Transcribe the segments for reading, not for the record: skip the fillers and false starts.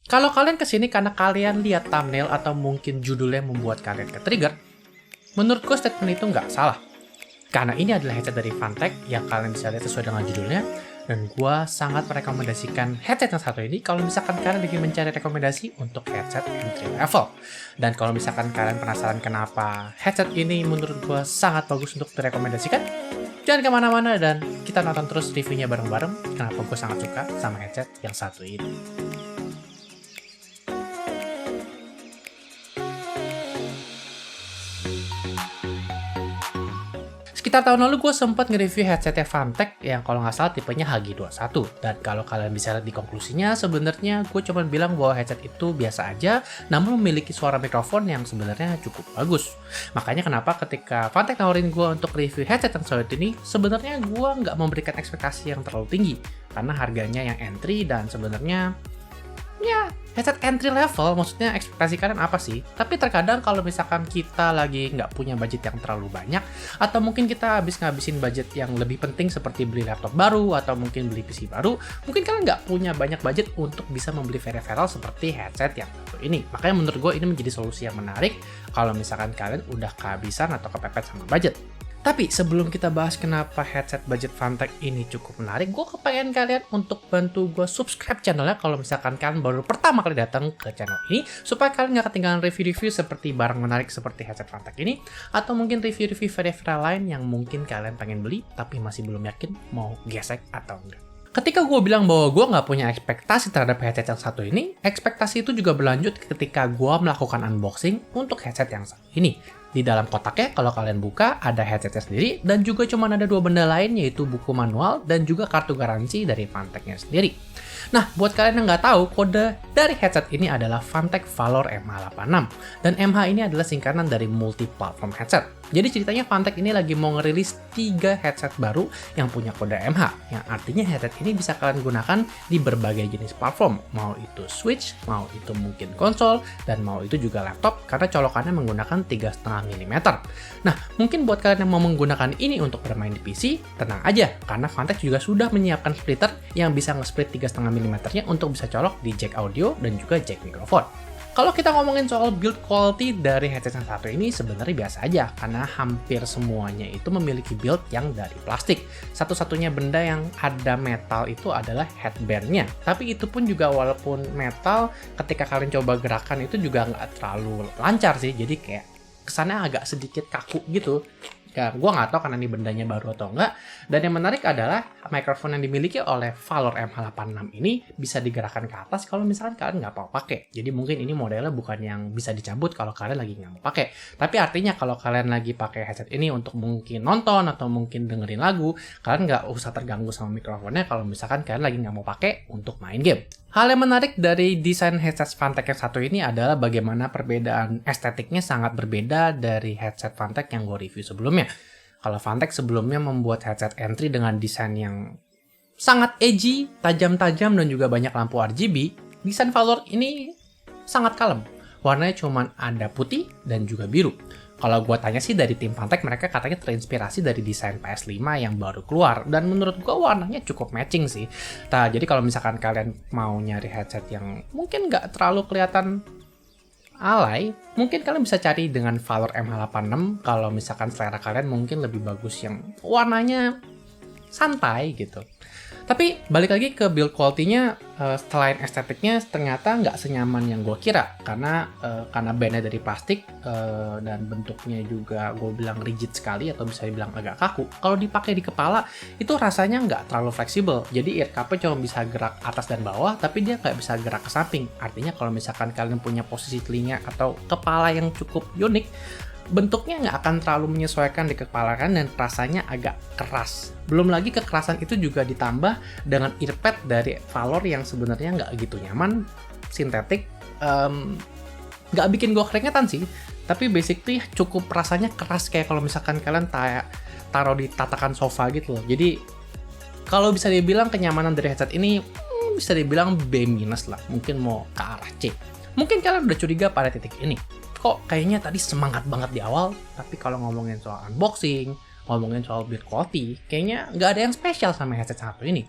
Kalau kalian kesini karena kalian lihat thumbnail atau mungkin judulnya membuat kalian ke-trigger, menurut gue statement itu nggak salah. Karena ini adalah headset dari Fantech yang kalian bisa lihat sesuai dengan judulnya, dan gue sangat merekomendasikan headset yang satu ini kalau misalkan kalian lagi mencari rekomendasi untuk headset entry level. Dan kalau misalkan kalian penasaran kenapa headset ini menurut gue sangat bagus untuk direkomendasikan, jangan kemana-mana dan kita nonton terus reviewnya bareng-bareng kenapa gue sangat suka sama headset yang satu ini. Sekitar tahun lalu gue sempat nge-review headsetnya Fantech yang kalau nggak salah tipenya HG21. Dan kalau kalian bisa lihat di konklusinya, sebenarnya gue cuma bilang bahwa headset itu biasa aja, namun memiliki suara mikrofon yang sebenarnya cukup bagus. Makanya kenapa ketika Fantech nawarin gue untuk review headset yang satu ini, sebenarnya gue nggak memberikan ekspektasi yang terlalu tinggi. Karena harganya yang entry dan sebenarnya ya, headset entry level, maksudnya ekspektasi kalian apa sih? Tapi terkadang kalau misalkan kita lagi nggak punya budget yang terlalu banyak, atau mungkin kita habis ngabisin budget yang lebih penting seperti beli laptop baru, atau mungkin beli PC baru, mungkin kalian nggak punya banyak budget untuk bisa membeli peripheral seperti headset yang satu ini. Makanya menurut gue ini menjadi solusi yang menarik kalau misalkan kalian udah kehabisan atau kepepet sama budget. Tapi sebelum kita bahas kenapa headset budget Fantech ini cukup menarik, gue kepengen kalian untuk bantu gue subscribe channelnya kalau misalkan kalian baru pertama kali datang ke channel ini, supaya kalian gak ketinggalan review-review seperti barang menarik seperti headset Fantech ini, atau mungkin review-review peripheral lain yang mungkin kalian pengen beli tapi masih belum yakin mau gesek atau enggak. Ketika gue bilang bahwa gue nggak punya ekspektasi terhadap headset yang satu ini, ekspektasi itu juga berlanjut ketika gue melakukan unboxing untuk headset yang satu ini. Di dalam kotaknya, kalau kalian buka, ada headsetnya sendiri, dan juga cuma ada dua benda lain, yaitu buku manual dan juga kartu garansi dari Fantechnya sendiri. Nah, buat kalian yang nggak tahu, kode dari headset ini adalah Fantech Valor MH86. Dan MH ini adalah singkatan dari multi-platform headset. Jadi ceritanya Fantech ini lagi mau ngerilis 3 headset baru yang punya kode MH, yang artinya headset ini bisa kalian gunakan di berbagai jenis platform, mau itu Switch, mau itu mungkin konsol, dan mau itu juga laptop, karena colokannya menggunakan 3,5 mm. Nah, mungkin buat kalian yang mau menggunakan ini untuk bermain di PC, tenang aja, karena Fantech juga sudah menyiapkan splitter yang bisa nge-split 3,5 mm-nya untuk bisa colok di jack audio dan juga jack mikrofon. Kalau kita ngomongin soal build quality dari headset yang satu ini sebenarnya biasa aja, karena hampir semuanya itu memiliki build yang dari plastik. Satu-satunya benda yang ada metal itu adalah headbandnya. Tapi itu pun juga walaupun metal, ketika kalian coba gerakan itu juga nggak terlalu lancar sih, jadi kayak kesannya agak sedikit kaku gitu. Ya, gue nggak tahu karena ini bendanya baru atau enggak. Dan yang menarik adalah mikrofon yang dimiliki oleh Valor MH86 ini bisa digerakkan ke atas kalau misalkan kalian nggak mau pakai. Jadi mungkin ini modelnya bukan yang bisa dicabut kalau kalian lagi nggak mau pakai. Tapi artinya kalau kalian lagi pakai headset ini untuk mungkin nonton atau mungkin dengerin lagu, kalian nggak usah terganggu sama mikrofonnya kalau misalkan kalian lagi nggak mau pakai untuk main game. Hal yang menarik dari desain headset Fantech yang satu ini adalah bagaimana perbedaan estetiknya sangat berbeda dari headset Fantech yang gue review sebelumnya. Kalau Fantech sebelumnya membuat headset entry dengan desain yang sangat edgy, tajam-tajam, dan juga banyak lampu RGB, desain Valor ini sangat kalem. Warnanya cuma ada putih dan juga biru. Kalau gue tanya sih dari tim Fantech, mereka katanya terinspirasi dari desain PS5 yang baru keluar. Dan menurut gue warnanya cukup matching sih. Nah, jadi kalau misalkan kalian mau nyari headset yang mungkin nggak terlalu kelihatan alay, mungkin kalian bisa cari dengan Valor MH86. Kalau misalkan selera kalian mungkin lebih bagus yang warnanya santai gitu. Tapi balik lagi ke build quality-nya, selain estetiknya ternyata nggak senyaman yang gue kira. Karena bandnya dari plastik dan bentuknya juga gue bilang rigid sekali atau bisa dibilang agak kaku. Kalau dipakai di kepala itu rasanya nggak terlalu fleksibel. Jadi ear cup-nya cuma bisa gerak atas dan bawah, tapi dia nggak bisa gerak ke samping. Artinya kalau misalkan kalian punya posisi telinga atau kepala yang cukup unik, bentuknya nggak akan terlalu menyesuaikan di kepala kan, dan rasanya agak keras. Belum lagi kekerasan itu juga ditambah dengan earpad dari Valor yang sebenarnya nggak gitu nyaman, sintetik, nggak bikin gue keringetan sih, tapi basically cukup rasanya keras kayak kalau misalkan kalian taruh di tatakan sofa gitu loh. Jadi kalau bisa dibilang kenyamanan dari headset ini bisa dibilang B- lah, mungkin mau ke arah C. Mungkin kalian udah curiga pada titik ini, kok kayaknya tadi semangat banget di awal, tapi kalau ngomongin soal unboxing, ngomongin soal build quality, kayaknya nggak ada yang spesial sama headset satu ini.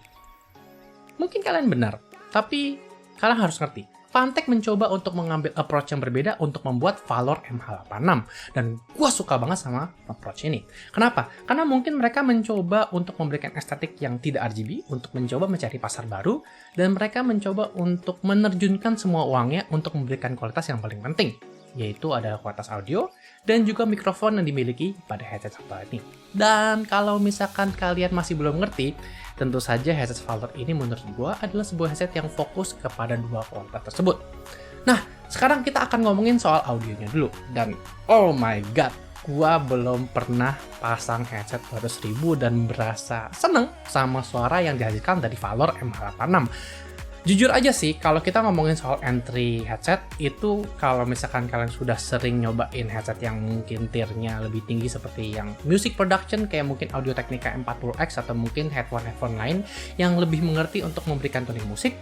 Mungkin kalian benar, tapi kalian harus ngerti, Fantek mencoba untuk mengambil approach yang berbeda untuk membuat Valor MH86. Dan gue suka banget sama approach ini. Kenapa? Karena mungkin mereka mencoba untuk memberikan estetik yang tidak RGB, untuk mencoba mencari pasar baru, dan mereka mencoba untuk menerjunkan semua uangnya untuk memberikan kualitas yang paling penting, yaitu adalah kualitas audio dan juga mikrofon yang dimiliki pada headset satu ini. Dan kalau misalkan kalian masih belum ngerti, tentu saja headset Valor ini menurut gua adalah sebuah headset yang fokus kepada dua kualitas tersebut. Nah, sekarang kita akan ngomongin soal audionya dulu. Dan oh my god, gua belum pernah pasang headset 200.000 dan berasa seneng sama suara yang dihasilkan dari Valor MH86. Jujur aja sih, kalau kita ngomongin soal entry headset, itu kalau misalkan kalian sudah sering nyobain headset yang mungkin tiernya lebih tinggi seperti yang music production, kayak mungkin Audio-Technica M40X atau mungkin headphone lain yang lebih mengerti untuk memberikan tuning musik,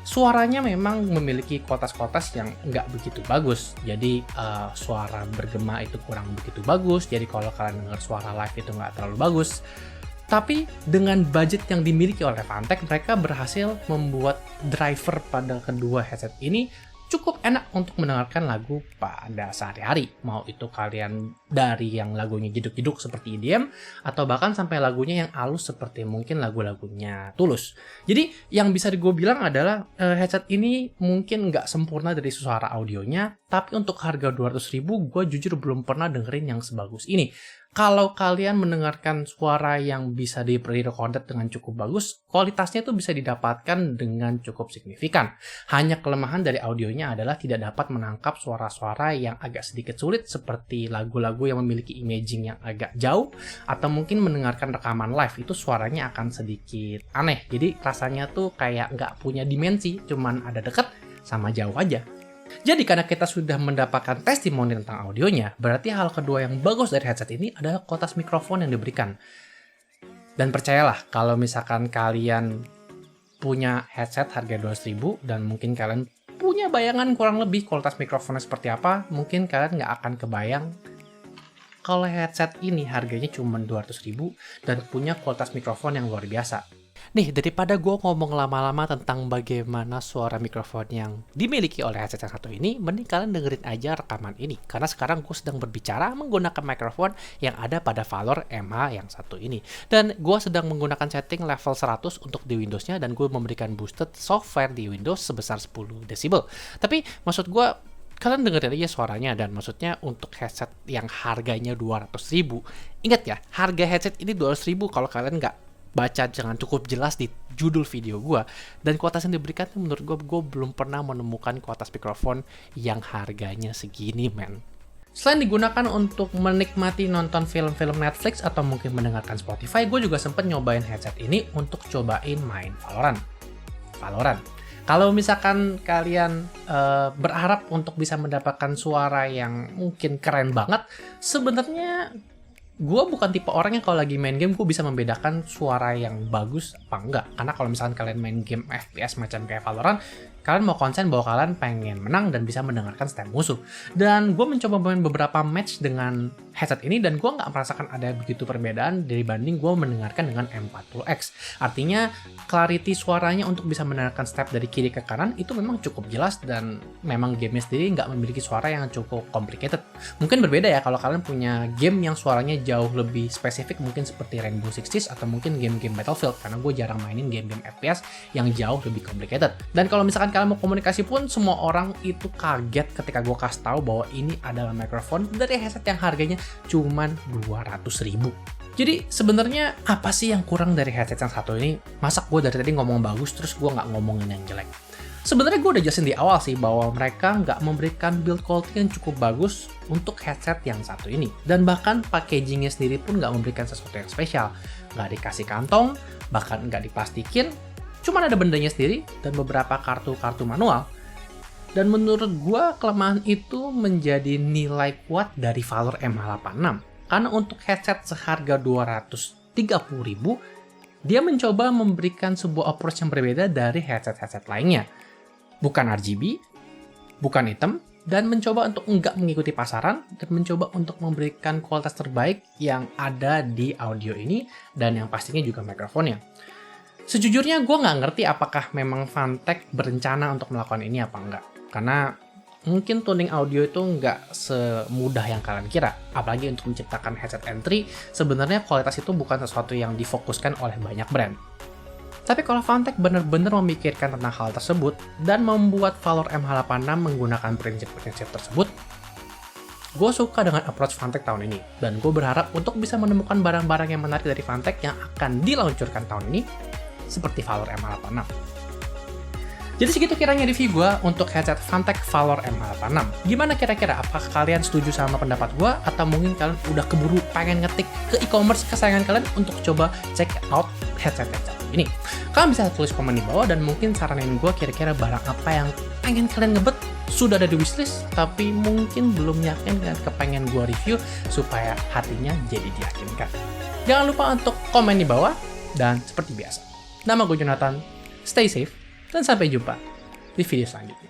suaranya memang memiliki kualitas-kualitas yang nggak begitu bagus. Jadi suara bergema itu kurang begitu bagus, jadi kalau kalian dengar suara live itu nggak terlalu bagus. Tapi dengan budget yang dimiliki oleh Fantek, mereka berhasil membuat driver pada kedua headset ini cukup enak untuk mendengarkan lagu pada sehari-hari. Mau itu kalian dari yang lagunya jeduk-jeduk seperti EDM, atau bahkan sampai lagunya yang halus seperti mungkin lagu-lagunya Tulus. Jadi yang bisa gue bilang adalah headset ini mungkin nggak sempurna dari suara audionya, tapi untuk harga 200.000 gue jujur belum pernah dengerin yang sebagus ini. Kalau kalian mendengarkan suara yang bisa di-recorded dengan cukup bagus, kualitasnya itu bisa didapatkan dengan cukup signifikan. Hanya kelemahan dari audionya adalah tidak dapat menangkap suara-suara yang agak sedikit sulit seperti lagu-lagu yang memiliki imaging yang agak jauh, atau mungkin mendengarkan rekaman live itu suaranya akan sedikit aneh. Jadi rasanya tuh kayak nggak punya dimensi, cuman ada deket sama jauh aja. Jadi karena kita sudah mendapatkan testimoni tentang audionya, berarti hal kedua yang bagus dari headset ini adalah kualitas mikrofon yang diberikan. Dan percayalah, kalau misalkan kalian punya headset harga 200.000 dan mungkin kalian punya bayangan kurang lebih kualitas mikrofonnya seperti apa, mungkin kalian nggak akan kebayang kalau headset ini harganya cuma 200.000 dan punya kualitas mikrofon yang luar biasa. Nih, daripada gue ngomong lama-lama tentang bagaimana suara mikrofon yang dimiliki oleh headset yang satu ini, mending kalian dengerin aja rekaman ini. Karena sekarang gue sedang berbicara menggunakan mikrofon yang ada pada Valor MH yang satu ini. Dan gue sedang menggunakan setting level 100 untuk di Windows-nya, dan gue memberikan boosted software di Windows sebesar 10 desibel. Tapi maksud gue, kalian dengerin aja suaranya, dan maksudnya untuk headset yang harganya 200.000, ingat ya, harga headset ini 200.000 kalau kalian nggak baca jangan cukup jelas di judul video gue, dan kualitas yang diberikan menurut gue belum pernah menemukan kualitas mikrofon yang harganya segini, men. Selain digunakan untuk menikmati nonton film-film Netflix atau mungkin mendengarkan Spotify, gue juga sempet nyobain headset ini untuk cobain main Valorant. Kalau misalkan kalian berharap untuk bisa mendapatkan suara yang mungkin keren banget, sebenarnya gue bukan tipe orang yang kalau lagi main game gue bisa membedakan suara yang bagus apa enggak. Karena kalau misalkan kalian main game FPS macam kayak Valorant, kalian mau konsen bahwa kalian pengen menang dan bisa mendengarkan step musuh. Dan gue mencoba main beberapa match dengan headset ini, dan gue nggak merasakan ada begitu perbedaan dibanding gue mendengarkan dengan M40X. Artinya clarity suaranya untuk bisa mendengarkan step dari kiri ke kanan itu memang cukup jelas, dan memang gamenya sendiri nggak memiliki suara yang cukup complicated. Mungkin berbeda ya kalau kalian punya game yang suaranya jauh lebih spesifik, mungkin seperti Rainbow Six Siege atau mungkin game-game Battlefield, karena gue jarang mainin game-game FPS yang jauh lebih complicated. Dan kalau misalkan kalian mau komunikasi pun, semua orang itu kaget ketika gue kasih tahu bahwa ini adalah mikrofon dari headset yang harganya cuman 200.000. Jadi sebenarnya apa sih yang kurang dari headset yang satu ini? Masa gue dari tadi ngomong bagus terus gue nggak ngomongin yang jelek? Sebenarnya gue udah jelasin di awal sih bahwa mereka nggak memberikan build quality yang cukup bagus untuk headset yang satu ini. Dan bahkan packagingnya sendiri pun nggak memberikan sesuatu yang spesial. Nggak dikasih kantong, bahkan nggak diplastikin, cuman ada bendanya sendiri dan beberapa kartu-kartu manual. Dan menurut gue kelemahan itu menjadi nilai kuat dari Valor MH86. Karena untuk headset seharga 230.000, dia mencoba memberikan sebuah approach yang berbeda dari headset-headset lainnya. Bukan RGB, bukan hitam, dan mencoba untuk enggak mengikuti pasaran, dan mencoba untuk memberikan kualitas terbaik yang ada di audio ini, dan yang pastinya juga mikrofonnya. Sejujurnya gue nggak ngerti apakah memang Fantech berencana untuk melakukan ini apa enggak. Karena mungkin tuning audio itu nggak semudah yang kalian kira. Apalagi untuk menciptakan headset entry, sebenarnya kualitas itu bukan sesuatu yang difokuskan oleh banyak brand. Tapi kalau Fantech benar-benar memikirkan tentang hal tersebut dan membuat Valor MH86 menggunakan prinsip-prinsip tersebut, gue suka dengan approach Fantech tahun ini. Dan gue berharap untuk bisa menemukan barang-barang yang menarik dari Fantech yang akan diluncurkan tahun ini, seperti Valor MH86. Jadi segitu kiranya review gue untuk headset Fantech Valor MH86. Gimana kira-kira? Apakah kalian setuju sama pendapat gue? Atau mungkin kalian udah keburu pengen ngetik ke e-commerce kesayangan kalian untuk coba check out headset ini? Kalian bisa tulis komen di bawah dan mungkin saranin gue kira-kira barang apa yang pengen kalian ngebet sudah ada di wishlist, tapi mungkin belum yakin dan kepengen gue review supaya hatinya jadi diyakinkan. Jangan lupa untuk komen di bawah, dan seperti biasa, nama gue Jonathan, stay safe, dan sampai jumpa di video selanjutnya.